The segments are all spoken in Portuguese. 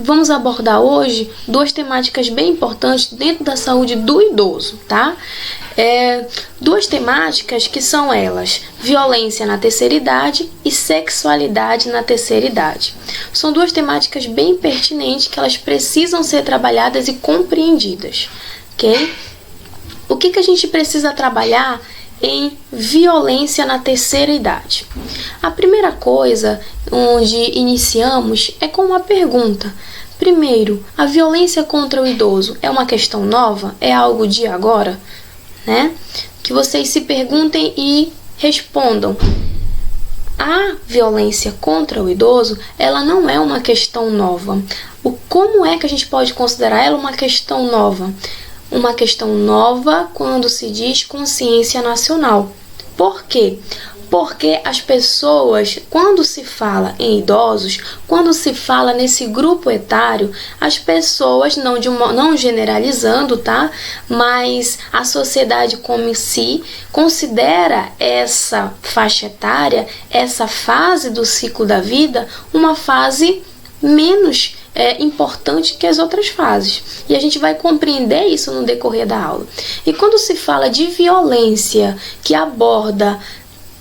vamos abordar hoje duas temáticas bem importantes dentro da saúde do idoso, tá? Duas temáticas que são elas: violência na terceira idade e sexualidade na terceira idade. São duas temáticas bem pertinentes que elas precisam ser trabalhadas e compreendidas, ok? O que a gente precisa trabalhar em violência na terceira idade? A primeira coisa onde iniciamos é com uma pergunta. Primeiro, a violência contra o idoso é uma questão nova? É algo de agora? Né? Que vocês se perguntem e respondam. A violência contra o idoso, ela não é uma questão nova. Como é que a gente pode considerar ela uma questão nova? Uma questão nova quando se diz consciência nacional. Por quê? Porque as pessoas, quando se fala em idosos, quando se fala nesse grupo etário, as pessoas, não generalizando, tá? Mas a sociedade como em si considera essa faixa etária, essa fase do ciclo da vida, uma fase menos importante que as outras fases. E a gente vai compreender isso no decorrer da aula. E quando se fala de violência que aborda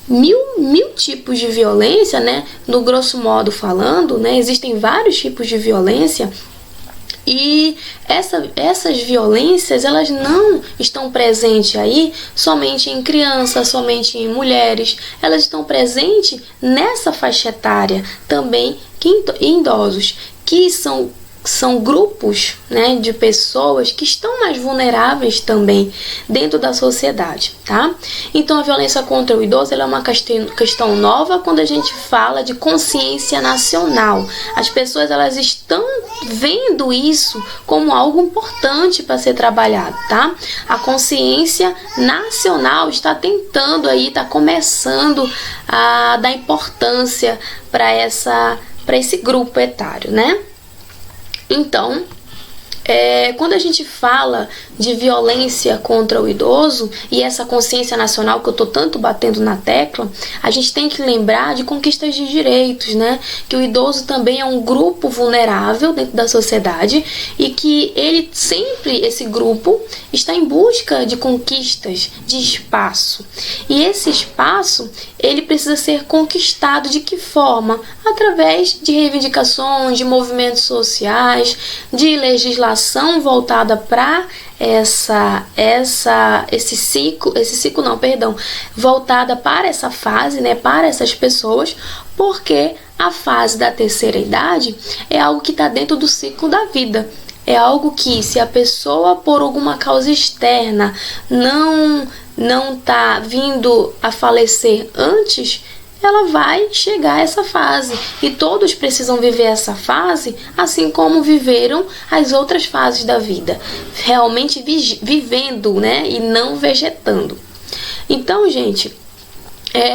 mil tipos de violência, né? No grosso modo falando, né? Existem vários tipos de violência. E essas violências, elas não estão presentes aí somente em crianças, somente em mulheres. Elas estão presentes nessa faixa etária também em idosos, que são grupos, né, de pessoas que estão mais vulneráveis também dentro da sociedade, tá? Então a violência contra o idoso, ela é uma questão nova quando a gente fala de consciência nacional. As pessoas, elas estão vendo isso como algo importante para ser trabalhado, tá? A consciência nacional está tentando aí, está começando a dar importância para esse grupo etário, né? Então, quando a gente fala de violência contra o idoso e essa consciência nacional que eu estou tanto batendo na tecla, a gente tem que lembrar de conquistas de direitos, né? Que o idoso também é um grupo vulnerável dentro da sociedade e que esse grupo está em busca de conquistas, de espaço. E esse espaço, ele precisa ser conquistado de que forma? Através de reivindicações, de movimentos sociais, de legislação voltada para voltada para essa fase, né, para essas pessoas, porque a fase da terceira idade é algo que está dentro do ciclo da vida. É algo que, se a pessoa, por alguma causa externa, não está vindo a falecer antes, ela vai chegar a essa fase. E todos precisam viver essa fase, assim como viveram as outras fases da vida. Realmente vivendo, né? E não vegetando. Então, gente,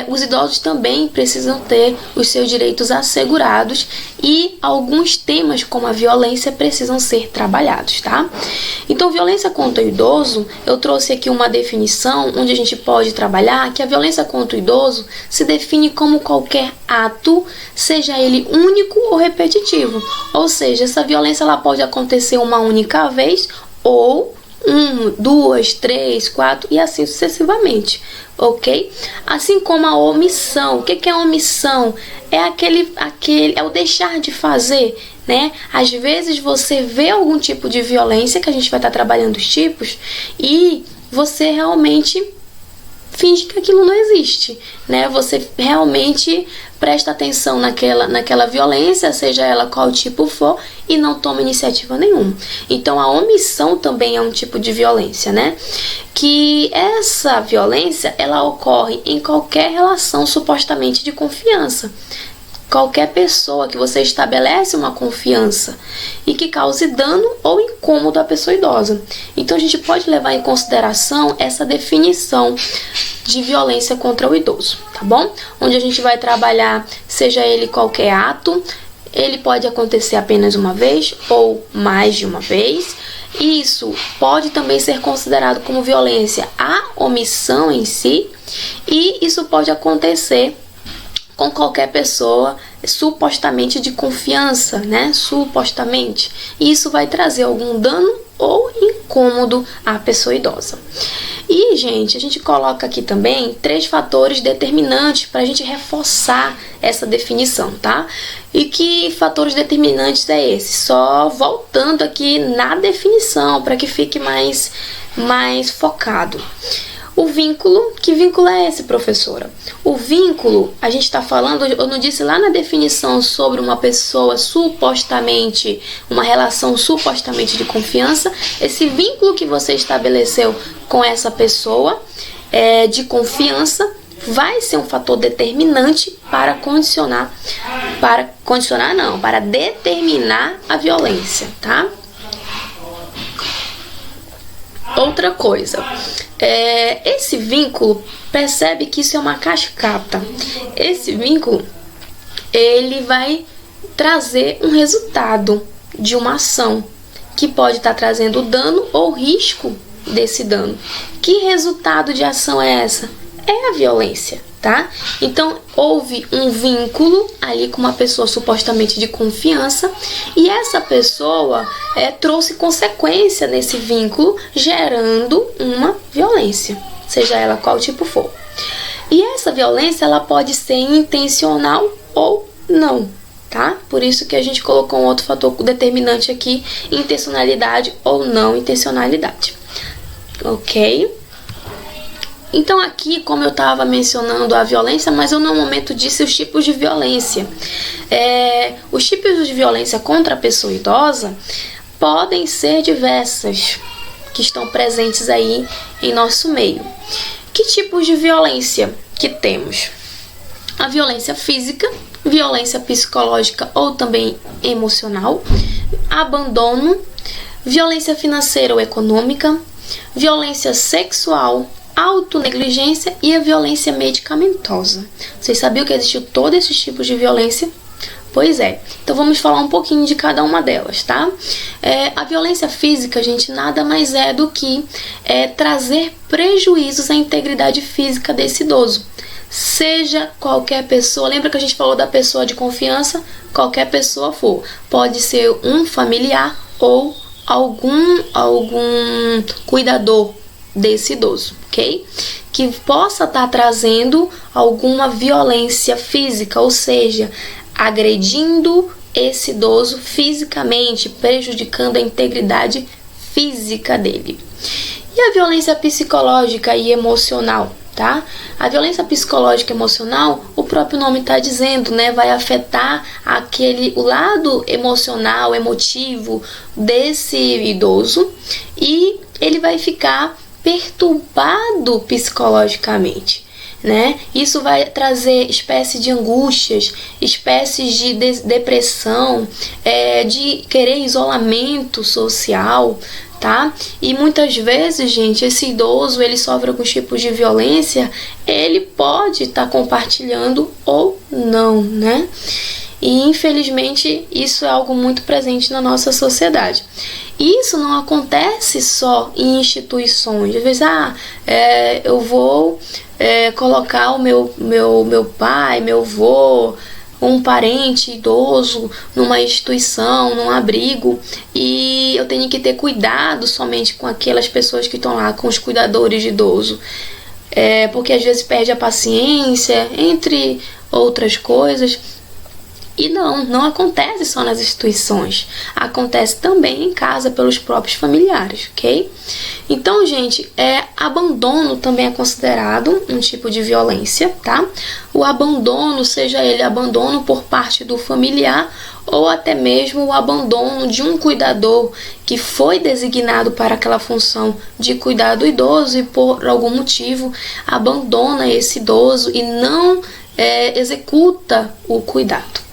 os idosos também precisam ter os seus direitos assegurados e alguns temas como a violência precisam ser trabalhados, tá? Então, violência contra o idoso, eu trouxe aqui uma definição onde a gente pode trabalhar que a violência contra o idoso se define como qualquer ato, seja ele único ou repetitivo. Ou seja, essa violência ela pode acontecer uma única vez ou 1, 2, 3, 4 e assim sucessivamente, ok? Assim como a omissão. O que é a omissão? É o deixar de fazer, né? Às vezes você vê algum tipo de violência, que a gente vai estar trabalhando os tipos, e você realmente finge que aquilo não existe, né? Você realmente presta atenção naquela violência, seja ela qual tipo for, e não toma iniciativa nenhuma. Então a omissão também é um tipo de violência, né? Que essa violência, ela ocorre em qualquer relação supostamente de confiança. Qualquer pessoa que você estabelece uma confiança e que cause dano ou incômodo à pessoa idosa. Então a gente pode levar em consideração essa definição de violência contra o idoso, tá bom? Onde a gente vai trabalhar, seja ele qualquer ato, ele pode acontecer apenas uma vez ou mais de uma vez. Isso pode também ser considerado como violência a omissão em si, e isso pode acontecer com qualquer pessoa supostamente de confiança, né? Supostamente. E isso vai trazer algum dano ou incômodo à pessoa idosa. E, gente, a gente coloca aqui também 3 fatores determinantes para a gente reforçar essa definição, tá? E que fatores determinantes é esse? Só voltando aqui na definição para que fique mais focado. O vínculo, que vínculo é esse, professora? O vínculo, a gente está falando, eu não disse lá na definição sobre uma pessoa supostamente, uma relação supostamente de confiança. Esse vínculo que você estabeleceu com essa pessoa de confiança vai ser um fator determinante para determinar a violência, tá? Outra coisa, esse vínculo, percebe que isso é uma cascata. Esse vínculo, ele vai trazer um resultado de uma ação que pode estar trazendo dano ou risco desse dano. Que resultado de ação é essa? É a violência, tá? Então, houve um vínculo ali com uma pessoa supostamente de confiança e essa pessoa trouxe consequência nesse vínculo, gerando uma violência, seja ela qual tipo for. E essa violência, ela pode ser intencional ou não, tá? Por isso que a gente colocou um outro fator determinante aqui, intencionalidade ou não intencionalidade. Ok? Então aqui, como eu estava mencionando a violência, mas eu no momento disse os tipos de violência. Os tipos de violência contra a pessoa idosa podem ser diversas, que estão presentes aí em nosso meio. Que tipos de violência que temos? A violência física, violência psicológica ou também emocional, abandono, violência financeira ou econômica, violência sexual, autonegligência e a violência medicamentosa. Vocês sabiam que existiu todos esses tipos de violência? Pois é. Então vamos falar um pouquinho de cada uma delas, tá? A violência física, gente, nada mais é do que trazer prejuízos à integridade física desse idoso. Seja qualquer pessoa, lembra que a gente falou da pessoa de confiança? Qualquer pessoa for. Pode ser um familiar ou algum cuidador desse idoso, ok? Que possa estar trazendo alguma violência física, ou seja, agredindo esse idoso fisicamente, prejudicando a integridade física dele. E a violência psicológica e emocional, tá? A violência psicológica e emocional, o próprio nome está dizendo, né? Vai afetar o lado emocional, emotivo desse idoso e ele vai ficar perturbado psicologicamente, né? Isso vai trazer espécie de angústias, espécies de depressão, de querer isolamento social, tá? E muitas vezes, gente, esse idoso, ele sofre alguns tipos de violência, ele pode estar compartilhando ou não, né? E infelizmente isso é algo muito presente na nossa sociedade. Isso não acontece só em instituições. Às vezes, eu vou colocar o meu pai, meu avô, um parente idoso numa instituição, num abrigo, e eu tenho que ter cuidado somente com aquelas pessoas que estão lá, com os cuidadores de idoso. Porque às vezes perde a paciência, entre outras coisas. E não acontece só nas instituições, acontece também em casa pelos próprios familiares, ok? Então, gente, abandono também é considerado um tipo de violência, tá? O abandono, seja ele abandono por parte do familiar ou até mesmo o abandono de um cuidador que foi designado para aquela função de cuidar do idoso e por algum motivo abandona esse idoso e não executa o cuidado.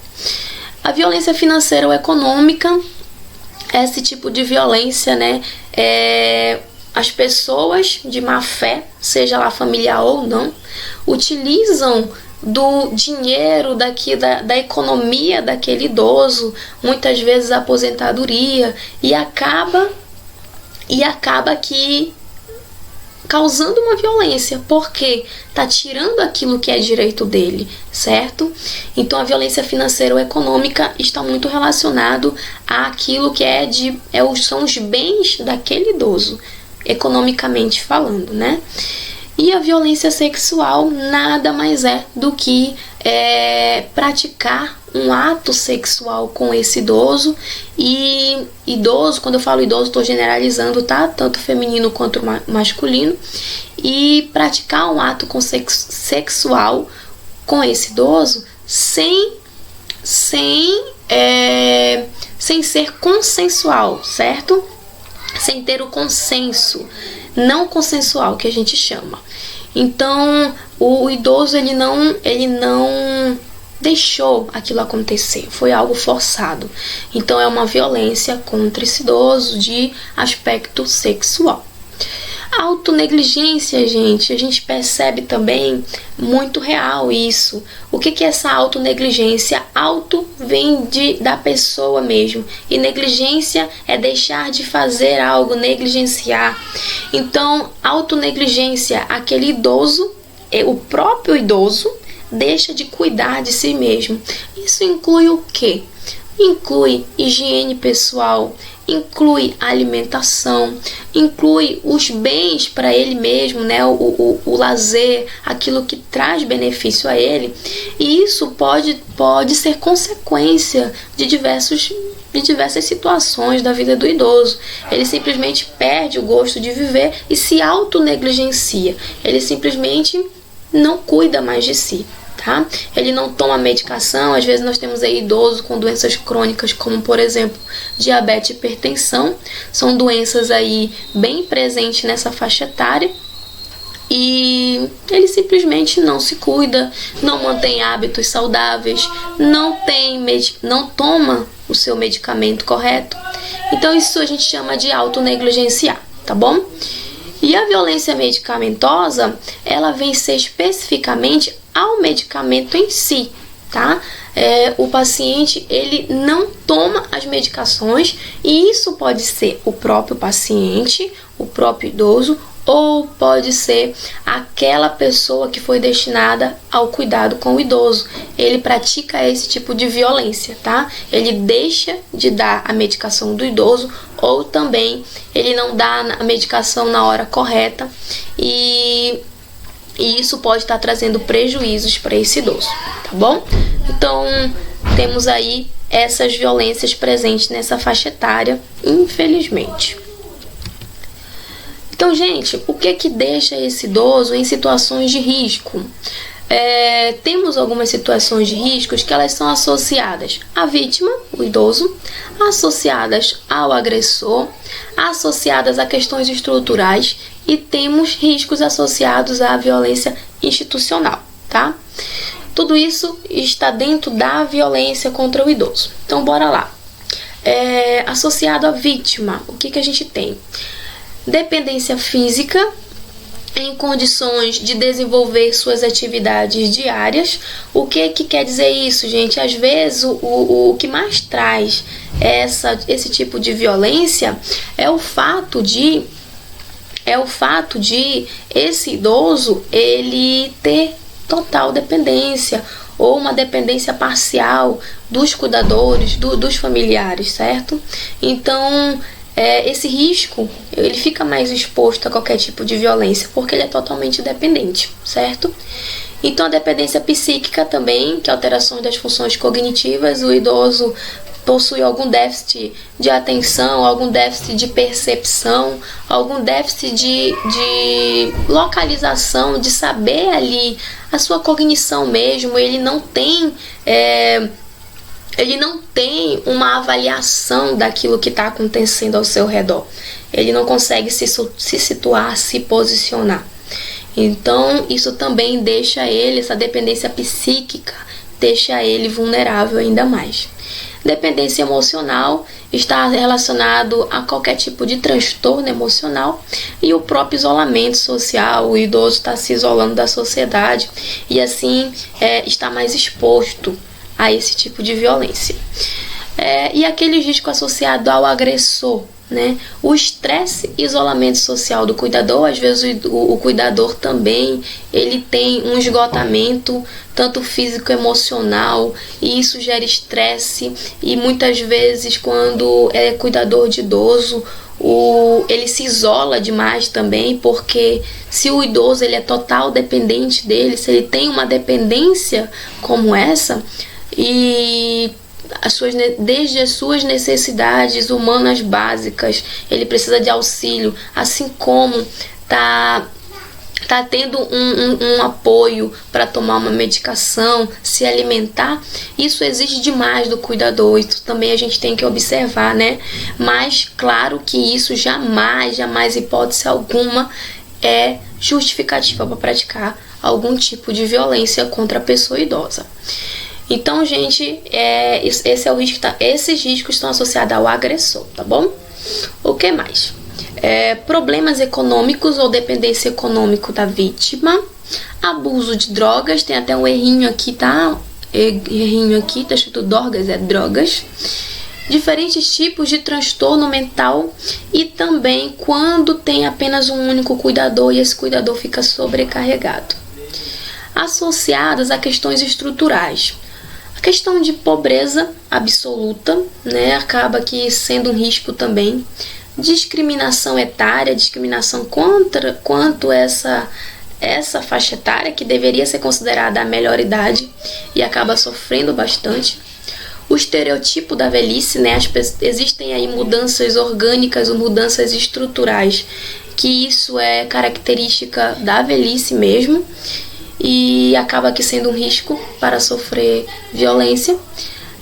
A violência financeira ou econômica, esse tipo de violência, né? As pessoas de má fé, seja lá familiar ou não, utilizam do dinheiro da economia daquele idoso, muitas vezes a aposentadoria, e acaba que causando uma violência, porque está tirando aquilo que é direito dele, certo? Então a violência financeira ou econômica está muito relacionado àquilo que são os bens daquele idoso, economicamente falando, né? E a violência sexual nada mais é do que praticar um ato sexual com esse idoso. E idoso, quando eu falo idoso, estou generalizando, tá? Tanto feminino quanto masculino. E praticar um ato sexual com esse idoso sem ser consensual, certo? Sem ter o consenso não consensual, que a gente chama. Então, o idoso ele não deixou aquilo acontecer, foi algo forçado. Então, é uma violência contra esse idoso de aspecto sexual. A autonegligência, gente, a gente percebe também muito real isso. O que é essa autonegligência? Auto vem da pessoa mesmo. E negligência é deixar de fazer algo, negligenciar. Então, autonegligência, aquele idoso, o próprio idoso, deixa de cuidar de si mesmo. Isso inclui o quê? Inclui higiene pessoal, inclui alimentação, inclui os bens para ele mesmo, né? O lazer, aquilo que traz benefício a ele. E isso pode ser consequência de diversas situações da vida do idoso. Ele simplesmente perde o gosto de viver e se autonegligencia. Ele simplesmente não cuida mais de si. Tá? Ele não toma medicação. Às vezes nós temos aí idosos com doenças crônicas, como por exemplo diabetes e hipertensão. São doenças aí bem presentes nessa faixa etária. E ele simplesmente não se cuida, não mantém hábitos saudáveis, não toma o seu medicamento correto. Então isso a gente chama de autonegligenciar, tá bom? E a violência medicamentosa, ela vem ser especificamente ao medicamento em si, tá? O paciente, ele não toma as medicações, e isso pode ser o próprio paciente, o próprio idoso, ou pode ser aquela pessoa que foi destinada ao cuidado com o idoso. Ele pratica esse tipo de violência, tá? Ele deixa de dar a medicação do idoso, ou também ele não dá a medicação na hora correta, e isso pode estar trazendo prejuízos para esse idoso, tá bom? Então, temos aí essas violências presentes nessa faixa etária, infelizmente. Então, gente, o que deixa esse idoso em situações de risco? Temos algumas situações de riscos que elas são associadas à vítima, o idoso, associadas ao agressor, associadas a questões estruturais, e temos riscos associados à violência institucional, tá? Tudo isso está dentro da violência contra o idoso. Então, bora lá. Associado à vítima, o que a gente tem? Dependência física, em condições de desenvolver suas atividades diárias. O que quer dizer isso, gente? Às vezes o que mais traz esse tipo de violência é o fato de esse idoso ele ter total dependência ou uma dependência parcial dos cuidadores, dos familiares, certo? Então, esse risco, ele fica mais exposto a qualquer tipo de violência, porque ele é totalmente dependente, certo? Então, a dependência psíquica também, que é alterações das funções cognitivas. O idoso possui algum déficit de atenção, algum déficit de percepção, algum déficit de localização, de saber ali a sua cognição mesmo. Ele não tem uma avaliação daquilo que está acontecendo ao seu redor. Ele não consegue se situar, se posicionar. Então, isso também deixa ele, essa dependência psíquica, deixa ele vulnerável ainda mais. Dependência emocional está relacionado a qualquer tipo de transtorno emocional, e o próprio isolamento social. O idoso está se isolando da sociedade e assim está mais exposto a esse tipo de violência. E aquele risco associado ao agressor, né? O estresse e isolamento social do cuidador, às vezes o cuidador também, ele tem um esgotamento tanto físico, emocional, e isso gera estresse, e muitas vezes quando é cuidador de idoso, ele se isola demais também, porque se o idoso ele é total dependente dele, se ele tem uma dependência como essa, e desde as suas necessidades humanas básicas, ele precisa de auxílio, assim como tá tendo um apoio para tomar uma medicação, se alimentar, isso exige demais do cuidador, isso também a gente tem que observar, né? Mas claro que isso jamais, hipótese alguma, é justificativa para praticar algum tipo de violência contra a pessoa idosa. Então, gente, esse é o risco, esses riscos estão associados ao agressor, tá bom? O que mais? Problemas econômicos ou dependência econômica da vítima, abuso de drogas, tem até um errinho aqui, tá? Tá escrito drogas, drogas. Diferentes tipos de transtorno mental e também quando tem apenas um único cuidador e esse cuidador fica sobrecarregado. Associadas a questões estruturais. A questão de pobreza absoluta, né? Acaba aqui sendo um risco também. Discriminação etária, discriminação quanto essa faixa etária que deveria ser considerada a melhor idade e acaba sofrendo bastante. O estereotipo da velhice, né? Existem aí mudanças orgânicas ou mudanças estruturais, que isso é característica da velhice mesmo e acaba aqui sendo um risco para sofrer violência.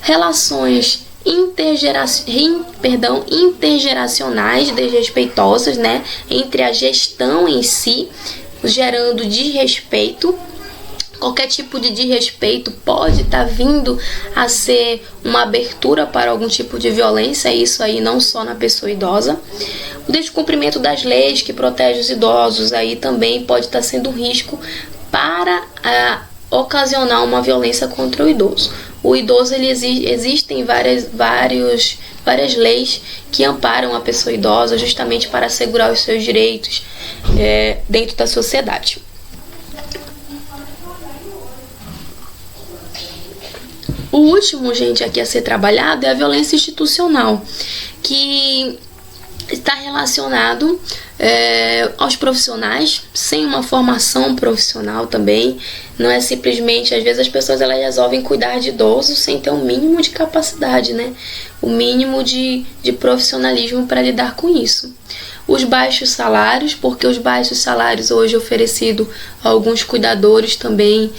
Relações intergeracionais desrespeitosas, né, entre a gestão em si, gerando desrespeito. Qualquer tipo de desrespeito pode estar vindo a ser uma abertura para algum tipo de violência, isso aí não só na pessoa idosa. O descumprimento das leis que protegem os idosos aí também pode estar sendo um risco para ocasionar uma violência contra o idoso. O idoso, existem várias leis que amparam a pessoa idosa justamente para assegurar os seus direitos dentro da sociedade. O último, gente, aqui a ser trabalhado é a violência institucional, que está relacionado aos profissionais, sem uma formação profissional também. Não é simplesmente, às vezes as pessoas elas resolvem cuidar de idosos sem ter o mínimo de capacidade, né? O mínimo de profissionalismo para lidar com isso. Os baixos salários, porque os baixos salários hoje oferecidos a alguns cuidadores também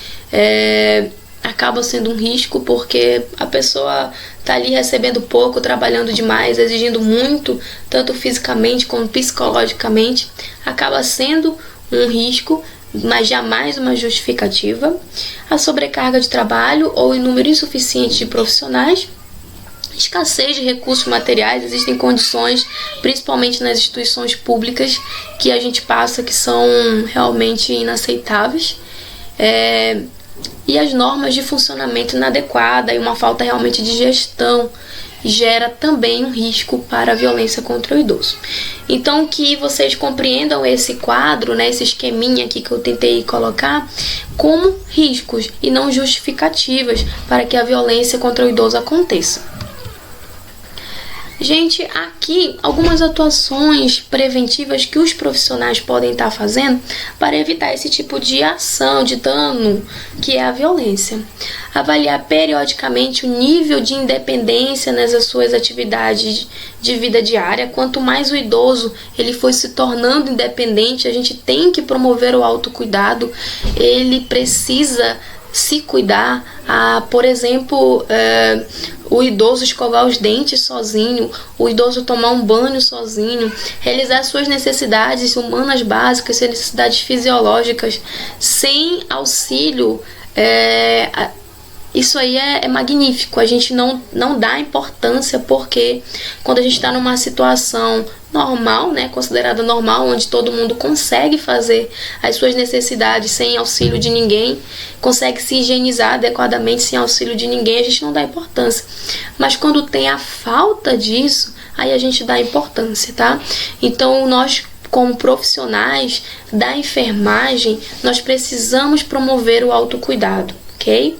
acaba sendo um risco, porque a pessoa está ali recebendo pouco, trabalhando demais, exigindo muito, tanto fisicamente como psicologicamente, acaba sendo um risco, mas jamais uma justificativa. A sobrecarga de trabalho ou o número insuficiente de profissionais, escassez de recursos materiais, existem condições, principalmente nas instituições públicas, que a gente passa que são realmente inaceitáveis. E as normas de funcionamento inadequada e uma falta realmente de gestão gera também um risco para a violência contra o idoso. Então, que vocês compreendam esse quadro, né, esse esqueminha aqui que eu tentei colocar, como riscos e não justificativas para que a violência contra o idoso aconteça. Gente, aqui algumas atuações preventivas que os profissionais podem estar fazendo para evitar esse tipo de ação, de dano, que é a violência. Avaliar periodicamente o nível de independência nas suas atividades de vida diária. Quanto mais o idoso ele for se tornando independente, a gente tem que promover o autocuidado. Ele precisa se cuidar, por exemplo, o idoso escovar os dentes sozinho, o idoso tomar um banho sozinho, realizar suas necessidades humanas básicas, suas necessidades fisiológicas, sem auxílio. Isso aí é magnífico, a gente não dá importância, porque quando a gente está numa situação normal, né, considerada normal, onde todo mundo consegue fazer as suas necessidades sem auxílio de ninguém, consegue se higienizar adequadamente sem auxílio de ninguém, a gente não dá importância. Mas quando tem a falta disso, aí a gente dá importância, tá? Então, nós, como profissionais da enfermagem, nós precisamos promover o autocuidado, ok?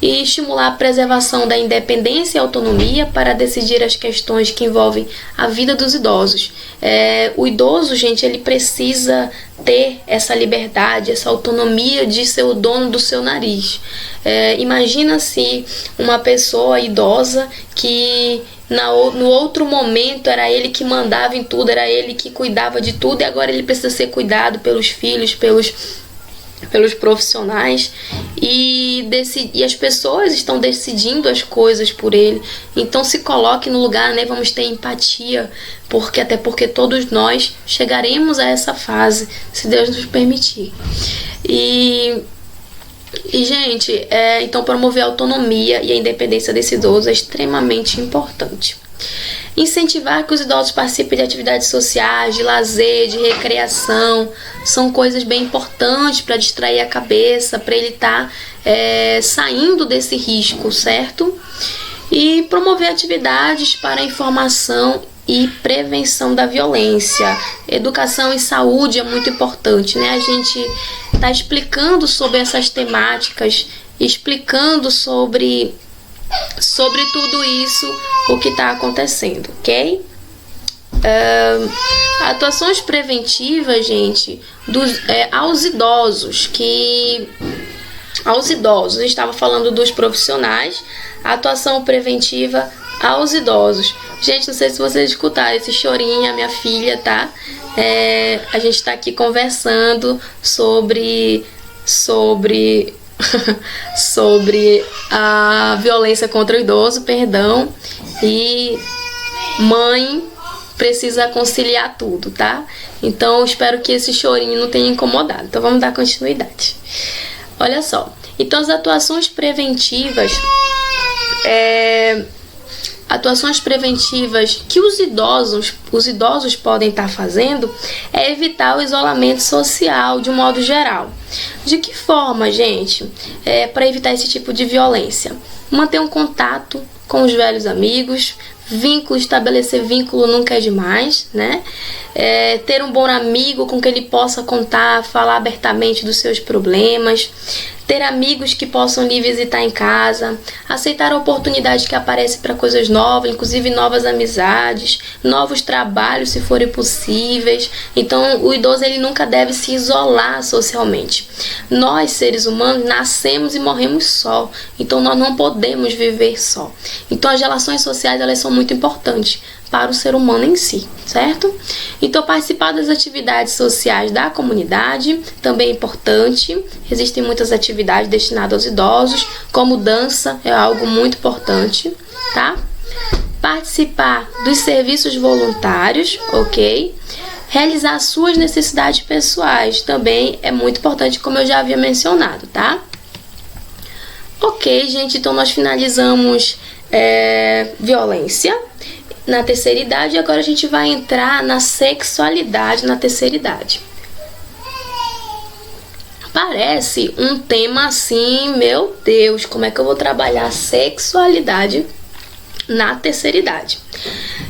E estimular a preservação da independência e autonomia para decidir as questões que envolvem a vida dos idosos. O idoso, gente, ele precisa ter essa liberdade, essa autonomia de ser o dono do seu nariz. Imagina se uma pessoa idosa que no outro momento era ele que mandava em tudo, era ele que cuidava de tudo, e agora ele precisa ser cuidado pelos filhos, pelos profissionais, e as pessoas estão decidindo as coisas por ele. Então se coloque no lugar, né? Vamos ter empatia, até porque todos nós chegaremos a essa fase, se Deus nos permitir. E gente, então promover a autonomia e a independência desse idoso é extremamente importante. Incentivar que os idosos participem de atividades sociais, de lazer, de recreação, são coisas bem importantes para distrair a cabeça, para ele estar saindo desse risco, certo? E promover atividades para informação e prevenção da violência. Educação e saúde é muito importante, né? A gente está explicando sobre essas temáticas, explicando sobre tudo isso, o que está acontecendo, ok? Atuações preventivas, gente, aos idosos, a gente estava falando dos profissionais, atuação preventiva aos idosos. Gente, não sei se vocês escutaram esse chorinho, a minha filha, tá? A gente está aqui conversando sobre a violência contra o idoso, perdão, e mãe precisa conciliar tudo, tá? Então, espero que esse chorinho não tenha incomodado. Então, vamos dar continuidade. Olha só. Então, as atuações preventivas que os idosos podem estar fazendo é evitar o isolamento social de um modo geral. De que forma, gente? Para evitar esse tipo de violência. Manter um contato com os velhos amigos, estabelecer vínculo nunca é demais, né? Ter um bom amigo com quem ele possa contar, falar abertamente dos seus problemas, ter amigos que possam lhe visitar em casa, aceitar a oportunidade que aparece para coisas novas, inclusive novas amizades, novos trabalhos, se forem possíveis. Então, o idoso ele nunca deve se isolar socialmente. Nós, seres humanos, nascemos e morremos só. Então, nós não podemos viver só. Então, as relações sociais elas são muito importantes para o ser humano em si, certo? Então, participar das atividades sociais da comunidade também é importante. Existem muitas atividades destinadas aos idosos, como dança, é algo muito importante, tá? Participar dos serviços voluntários, ok? Realizar suas necessidades pessoais também é muito importante, como eu já havia mencionado, tá? Ok, gente, então nós finalizamos violência na terceira idade, e agora a gente vai entrar na sexualidade na terceira idade. Parece um tema assim, meu Deus, como é que eu vou trabalhar sexualidade na terceira idade?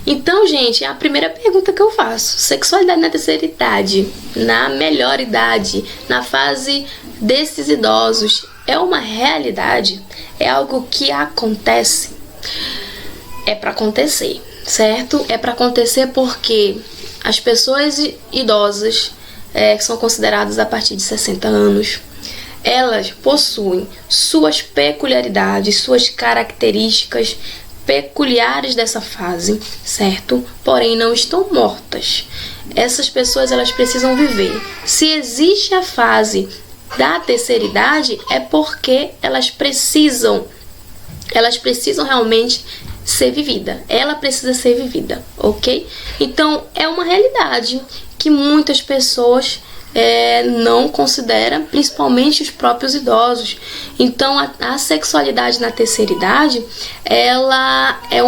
Então, gente, a primeira pergunta que eu faço: sexualidade na terceira idade, na melhor idade, na fase desses idosos, é uma realidade? É algo que acontece? É para acontecer, certo? É para acontecer porque as pessoas idosas que são consideradas a partir de 60 anos, elas possuem suas peculiaridades, suas características peculiares dessa fase, certo? Porém, não estão mortas. Essas pessoas elas precisam viver. Se existe a fase da terceira idade, é porque elas precisam realmente ser vivida. Ela precisa ser vivida, ok? Então, é uma realidade que muitas pessoas não consideram, principalmente os próprios idosos. Então, a sexualidade na terceira idade, ela é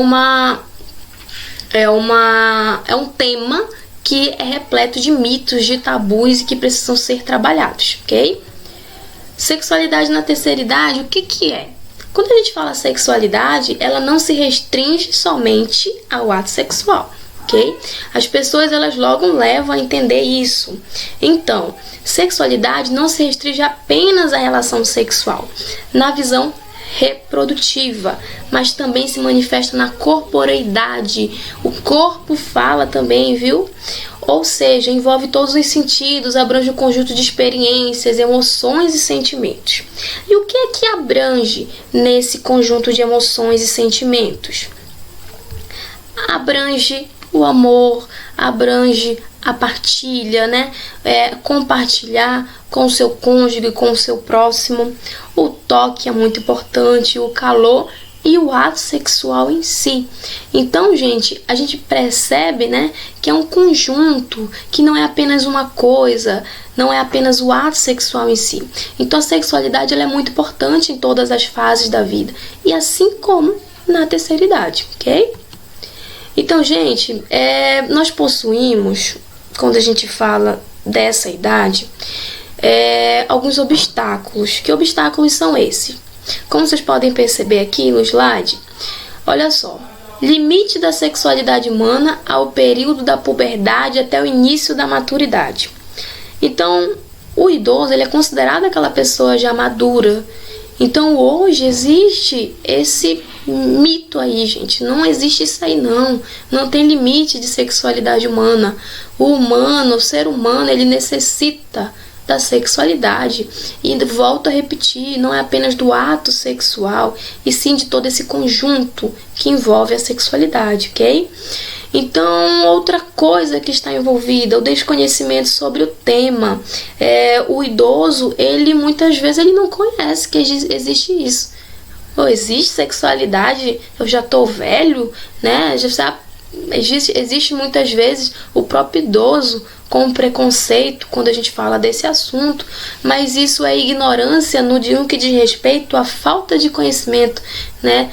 um tema que é repleto de mitos, de tabus e que precisam ser trabalhados, ok? Sexualidade na terceira idade, o que é? Quando a gente fala sexualidade, ela não se restringe somente ao ato sexual, ok? As pessoas, elas logo levam a entender isso. Então, sexualidade não se restringe apenas à relação sexual, na visão reprodutiva, mas também se manifesta na corporeidade. O corpo fala também, viu? Ou seja, envolve todos os sentidos, abrange um conjunto de experiências, emoções e sentimentos. E o que é que abrange nesse conjunto de emoções e sentimentos? Abrange o amor, abrange a partilha, né? Compartilhar com o seu cônjuge, com o seu próximo. O toque é muito importante, o calor e o ato sexual em si. Então, gente, a gente percebe, né, que é um conjunto, que não é apenas uma coisa, não é apenas o ato sexual em si. Então, a sexualidade, ela é muito importante em todas as fases da vida, e assim como na terceira idade, ok? Então, gente, nós possuímos, quando a gente fala dessa idade, alguns obstáculos. Que obstáculos são esses? Como vocês podem perceber aqui no slide, olha só, limite da sexualidade humana ao período da puberdade até o início da maturidade. Então, o idoso, ele é considerado aquela pessoa já madura. Então, hoje existe esse mito aí, gente. Não existe isso aí, não. Não tem limite de sexualidade humana. O ser humano, ele necessita da sexualidade. E volto a repetir, não é apenas do ato sexual, e sim de todo esse conjunto que envolve a sexualidade, ok? Então, outra coisa que está envolvida, o desconhecimento sobre o tema. O idoso, ele muitas vezes ele não conhece que existe isso. Existe sexualidade, eu já estou velho, né? Existe muitas vezes o próprio idoso com preconceito quando a gente fala desse assunto, mas isso é ignorância no que diz respeito à falta de conhecimento, né?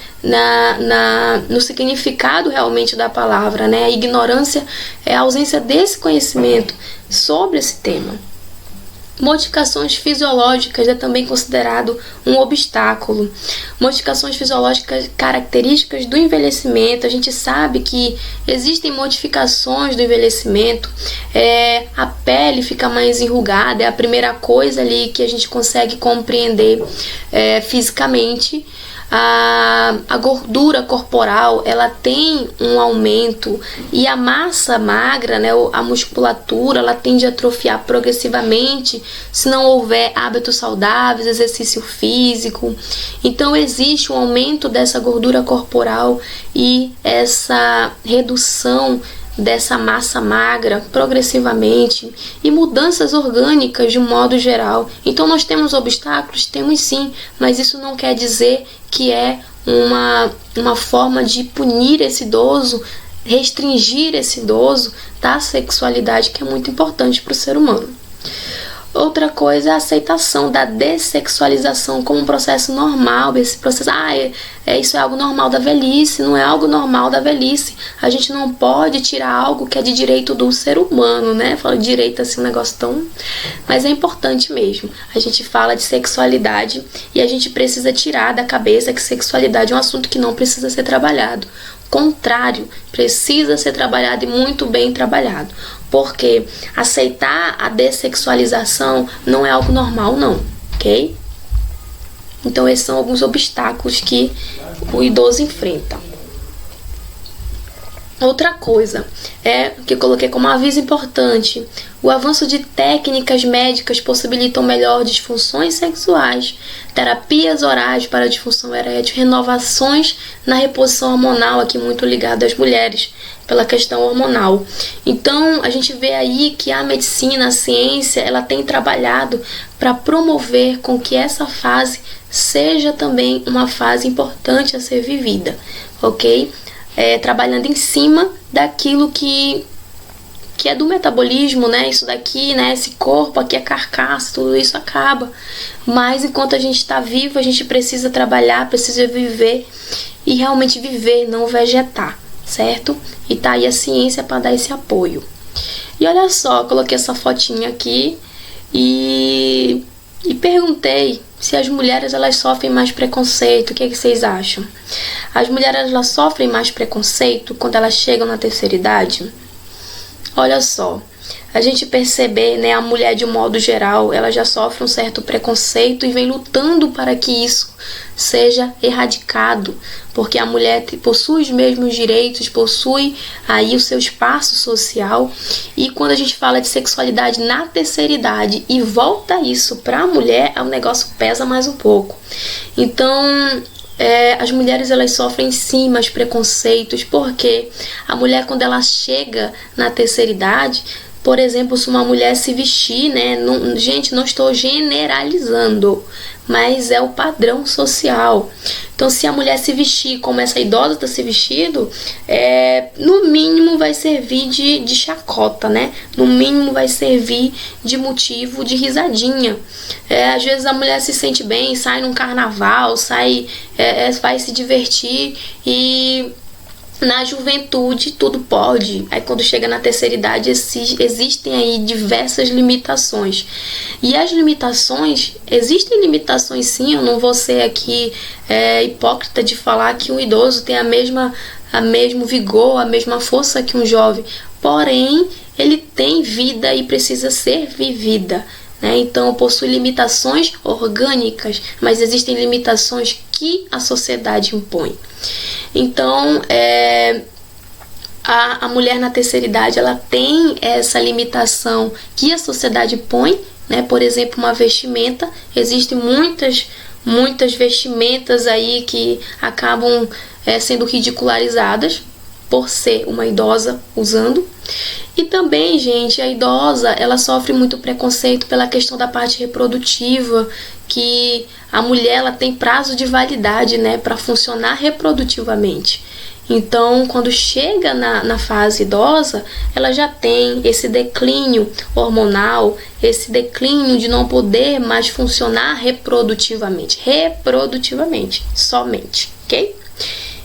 No significado realmente da palavra, né? A ignorância é a ausência desse conhecimento sobre esse tema. Modificações fisiológicas é também considerado um obstáculo. Modificações fisiológicas características do envelhecimento. A gente sabe que existem modificações do envelhecimento. A pele fica mais enrugada, é a primeira coisa ali que a gente consegue compreender fisicamente. A gordura corporal, ela tem um aumento, e a massa magra, né, a musculatura, ela tende a atrofiar progressivamente se não houver hábitos saudáveis, exercício físico. Então existe um aumento dessa gordura corporal e essa redução dessa massa magra progressivamente, e mudanças orgânicas de um modo geral. Então nós temos obstáculos? Temos sim, mas isso não quer dizer que é uma forma de punir esse idoso, restringir esse idoso da sexualidade, que é muito importante para o ser humano. Outra coisa é a aceitação da dessexualização como um processo normal. Esse processo, isso é algo normal da velhice. Não é algo normal da velhice. A gente não pode tirar algo que é de direito do ser humano, né? Fala de direito assim, um negócio tão... Mas é importante mesmo. A gente fala de sexualidade e a gente precisa tirar da cabeça que sexualidade é um assunto que não precisa ser trabalhado. Contrário, precisa ser trabalhado, e muito bem trabalhado. Porque aceitar a dessexualização não é algo normal, não, ok? Então esses são alguns obstáculos que o idoso enfrenta. Outra coisa que eu coloquei como aviso importante: o avanço de técnicas médicas possibilitam melhor disfunções sexuais, terapias orais para disfunção erétil, renovações na reposição hormonal, aqui muito ligado às mulheres, pela questão hormonal. Então, a gente vê aí que a medicina, a ciência, ela tem trabalhado para promover com que essa fase seja também uma fase importante a ser vivida, ok? Trabalhando em cima daquilo que é do metabolismo, né? Isso daqui, né? Esse corpo aqui, a carcaça, tudo isso acaba. Mas enquanto a gente está vivo, a gente precisa trabalhar, precisa viver, e realmente viver, não vegetar, certo? E tá aí a ciência para dar esse apoio. E olha só, eu coloquei essa fotinha aqui e perguntei se as mulheres elas sofrem mais preconceito. O que vocês acham? As mulheres elas sofrem mais preconceito quando elas chegam na terceira idade? Olha só, a gente perceber, né, a mulher de um modo geral, ela já sofre um certo preconceito e vem lutando para que isso seja erradicado, porque a mulher possui os mesmos direitos, possui aí o seu espaço social, e quando a gente fala de sexualidade na terceira idade e volta isso para a mulher, o negócio pesa mais um pouco. Então, as mulheres elas sofrem sim mais preconceitos, porque a mulher quando ela chega na terceira idade, por exemplo, se uma mulher se vestir, né? Gente, não estou generalizando, mas é o padrão social. Então, se a mulher se vestir como essa idosa está se vestindo, no mínimo vai servir de chacota, né? No mínimo vai servir de motivo de risadinha. Às vezes a mulher se sente bem, sai num carnaval, vai se divertir e na juventude tudo pode. Aí quando chega na terceira idade existem aí diversas limitações. E as limitações, existem limitações sim, eu não vou ser aqui hipócrita de falar que um idoso tem a mesmo vigor, a mesma força que um jovem. Porém, ele tem vida e precisa ser vivida. Então possui limitações orgânicas, mas existem limitações que a sociedade impõe. Então, a mulher na terceira idade ela tem essa limitação que a sociedade põe, né? Por exemplo, uma vestimenta. Existem muitas vestimentas aí que acabam sendo ridicularizadas por ser uma idosa usando. E também, gente, a idosa, ela sofre muito preconceito pela questão da parte reprodutiva, que a mulher ela tem prazo de validade, né, para funcionar reprodutivamente. Então, quando chega na fase idosa, ela já tem esse declínio hormonal, esse declínio de não poder mais funcionar reprodutivamente somente, ok?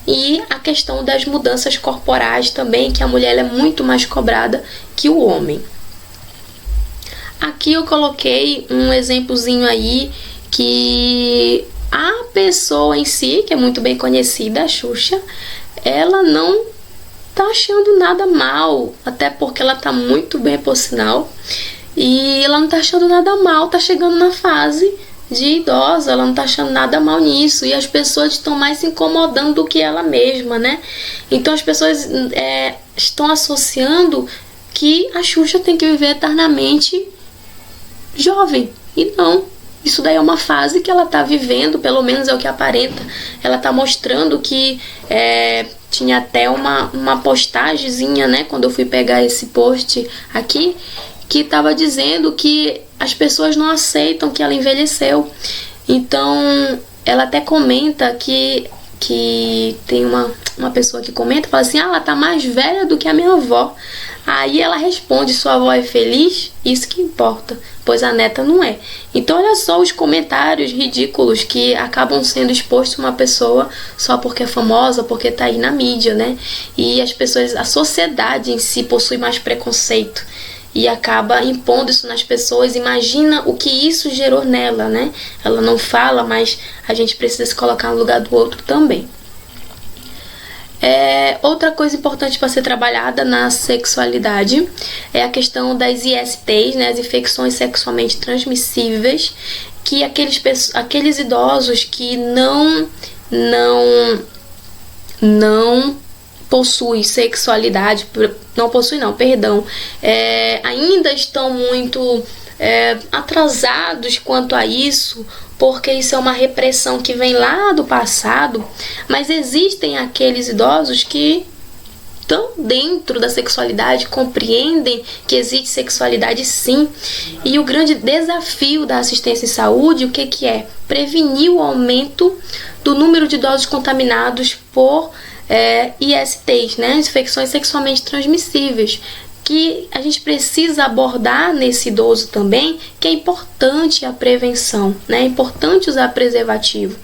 E a questão das mudanças corporais também, que a mulher é muito mais cobrada que o homem. Aqui eu coloquei um exemplozinho aí que a pessoa em si, que é muito bem conhecida, a Xuxa, ela não tá achando nada mal, até porque ela tá muito bem, por sinal, e ela não tá achando nada mal, tá chegando na fase de idosa, ela não tá achando nada mal nisso, e as pessoas estão mais se incomodando do que ela mesma, né? Então as pessoas estão associando que a Xuxa tem que viver eternamente jovem, e não. Isso daí é uma fase que ela tá vivendo, pelo menos é o que aparenta. Ela tá mostrando que tinha até uma postagemzinha, né? Quando eu fui pegar esse post aqui, que tava dizendo que as pessoas não aceitam que ela envelheceu. Então, ela até comenta que tem uma pessoa que comenta, fala assim, ela tá mais velha do que a minha avó. Aí ela responde, sua avó é feliz? Isso que importa, pois a neta não é. Então olha só os comentários ridículos que acabam sendo expostos a uma pessoa só porque é famosa, porque tá aí na mídia, né? E as pessoas, a sociedade em si possui mais preconceito e acaba impondo isso nas pessoas. Imagina o que isso gerou nela, né? Ela não fala, mas a gente precisa se colocar no lugar do outro também. Outra coisa importante para ser trabalhada na sexualidade é a questão das ISTs, né, as infecções sexualmente transmissíveis, que aqueles idosos que não possuem sexualidade, ainda estão muito atrasados quanto a isso, porque isso é uma repressão que vem lá do passado, mas existem aqueles idosos que estão dentro da sexualidade, compreendem que existe sexualidade sim, e o grande desafio da assistência em saúde, o que é? Prevenir o aumento do número de idosos contaminados por ISTs, né? Infecções sexualmente transmissíveis, que a gente precisa abordar nesse idoso também, que é importante a prevenção, né? É importante usar preservativo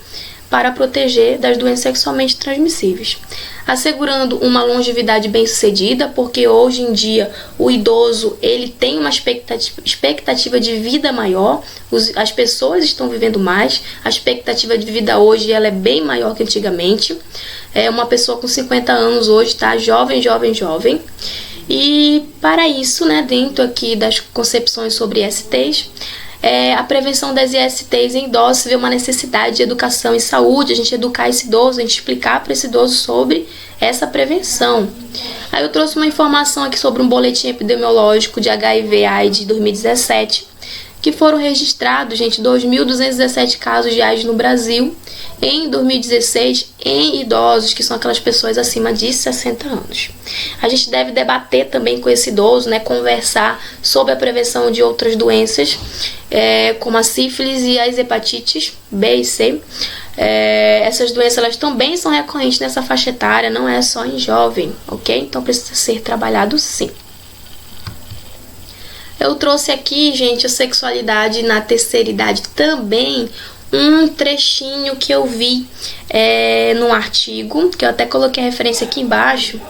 para proteger das doenças sexualmente transmissíveis, assegurando uma longevidade bem-sucedida, porque hoje em dia o idoso ele tem uma expectativa de vida maior, as pessoas estão vivendo mais, a expectativa de vida hoje ela é bem maior que antigamente. Uma pessoa com 50 anos hoje está jovem. E para isso, né, dentro aqui das concepções sobre ISTs, a prevenção das ISTs em idosos vê uma necessidade de educação e saúde, a gente educar esse idoso, a gente explicar para esse idoso sobre essa prevenção. Aí eu trouxe uma informação aqui sobre um boletim epidemiológico de HIV/AIDS de 2017, que foram registrados, gente, 2.217 casos de AIDS no Brasil em 2016 em idosos, que são aquelas pessoas acima de 60 anos. A gente deve debater também com esse idoso, né, conversar sobre a prevenção de outras doenças, como a sífilis e as hepatites B e C. Essas doenças elas também são recorrentes nessa faixa etária, não é só em jovem, ok? Então precisa ser trabalhado sim. Eu trouxe aqui, gente, a sexualidade na terceira idade também, um trechinho que eu vi num artigo, que eu até coloquei a referência aqui embaixo,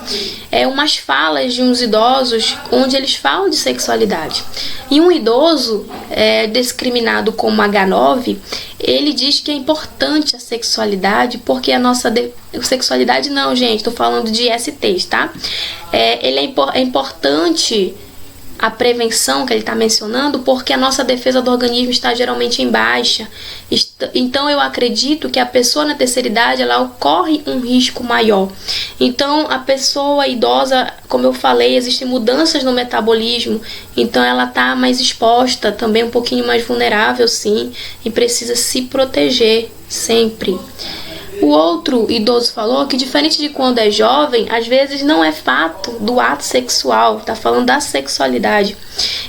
umas falas de uns idosos onde eles falam de sexualidade. E um idoso discriminado como H9, ele diz que é importante a sexualidade, porque a nossa... Sexualidade não, gente, tô falando de STs, tá? É importante a prevenção que ele está mencionando, porque a nossa defesa do organismo está geralmente em baixa. Então eu acredito que a pessoa na terceira idade ela ocorre um risco maior. Então a pessoa idosa, como eu falei, existem mudanças no metabolismo, então ela está mais exposta, também um pouquinho mais vulnerável sim, e precisa se proteger sempre. O outro idoso falou que, diferente de quando é jovem, às vezes não é fato do ato sexual, tá falando da sexualidade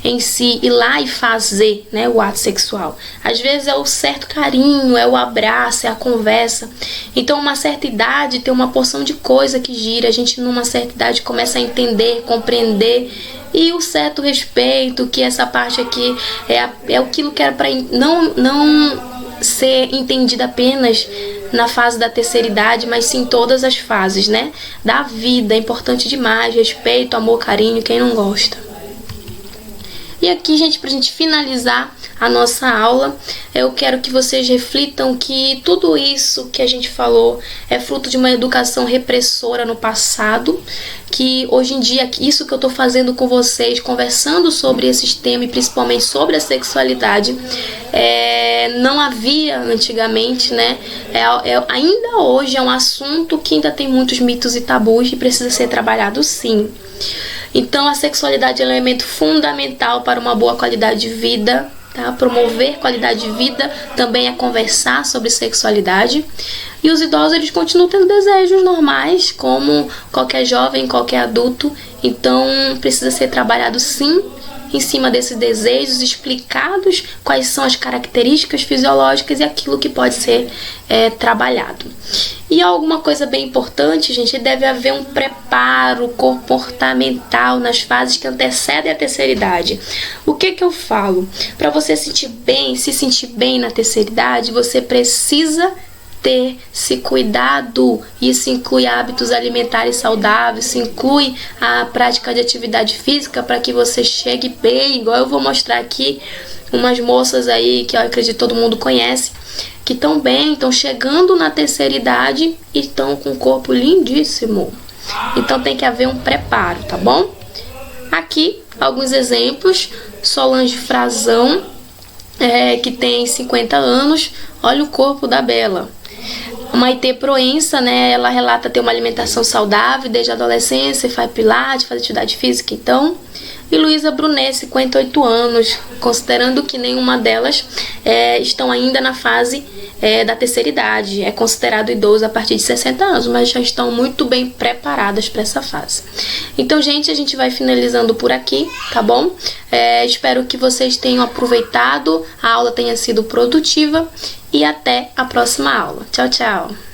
em si, ir lá e fazer, né, o ato sexual. Às vezes é o certo carinho, é o abraço, é a conversa. Então, uma certa idade tem uma porção de coisa que gira, a gente numa certa idade começa a entender, compreender, e o certo respeito, que essa parte aqui é aquilo que era para não ser entendida apenas na fase da terceira idade, mas sim todas as fases, né? Da vida, é importante demais, respeito, amor, carinho, quem não gosta. E aqui, gente, pra gente finalizar a nossa aula, eu quero que vocês reflitam que tudo isso que a gente falou é fruto de uma educação repressora no passado, que hoje em dia, isso que eu tô fazendo com vocês, conversando sobre esses temas e principalmente sobre a sexualidade, não havia antigamente, né? Ainda hoje é um assunto que ainda tem muitos mitos e tabus e precisa ser trabalhado sim. Então a sexualidade é um elemento fundamental para uma boa qualidade de vida, tá? Promover qualidade de vida também é conversar sobre sexualidade. E os idosos eles continuam tendo desejos normais, como qualquer jovem, qualquer adulto. Então precisa ser trabalhado sim em cima desses desejos, explicados quais são as características fisiológicas e aquilo que pode ser trabalhado. E alguma coisa bem importante, gente, deve haver um preparo comportamental nas fases que antecedem a terceira idade. O que eu falo? Para você se sentir bem na terceira idade, você precisa ter esse cuidado. Isso inclui hábitos alimentares saudáveis, isso inclui a prática de atividade física para que você chegue bem, igual eu vou mostrar aqui umas moças aí que eu acredito todo mundo conhece, que estão bem, estão chegando na terceira idade e estão com um corpo lindíssimo. Então tem que haver um preparo, tá bom? Aqui alguns exemplos. Solange Frazão, que tem 50 anos, olha o corpo da Bela. Maitê Proença, né, ela relata ter uma alimentação saudável desde a adolescência, faz pilates, faz atividade física, então. E Luísa Brunet, 58 anos, considerando que nenhuma delas estão ainda na fase da terceira idade. É considerado idoso a partir de 60 anos, mas já estão muito bem preparadas para essa fase. Então, gente, a gente vai finalizando por aqui, tá bom? Espero que vocês tenham aproveitado, a aula tenha sido produtiva e até a próxima aula. Tchau, tchau!